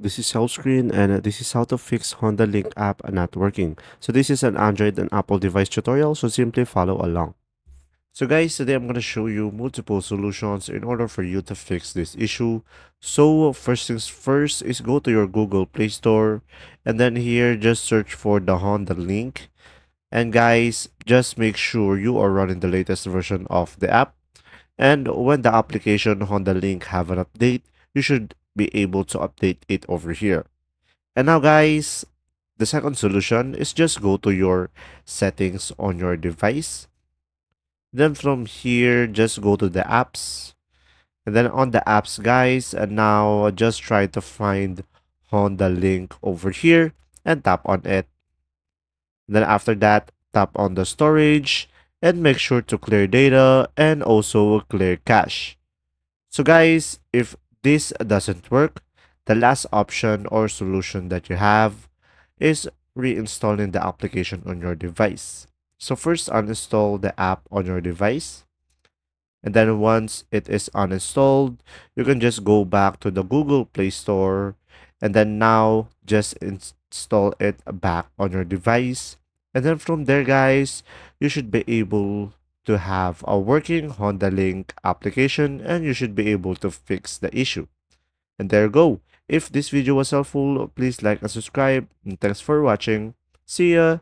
This is Helpscreen and this is how to fix HondaLink app not working. So this is an Android and Apple device tutorial, so simply follow along. So guys, today I'm going to show you multiple solutions in order for you to fix this issue. So first things first is go to your Google Play Store and then here just search for the HondaLink. And guys, just make sure you are running the latest version of the app. And when the application HondaLink have an update, you should be able to update it over here. And now guys, the second solution is just go to your settings on your device. Then from here, just go to the apps. And then on the apps guys, and now just try to find Honda Link over here and tap on it. Then after that, tap on the storage and make sure to clear data and also clear cache. So guys, if this doesn't work, the last option or solution that you have is reinstalling the application on your device. So first uninstall the app on your device. And then once it is uninstalled, you can just go back to the Google Play Store and then now just install it back on your device. And then from there, guys, you should be able to have a working Honda Link application and you should be able to fix the issue. And there you go. If this video was helpful, please like and subscribe. And thanks for watching. See ya!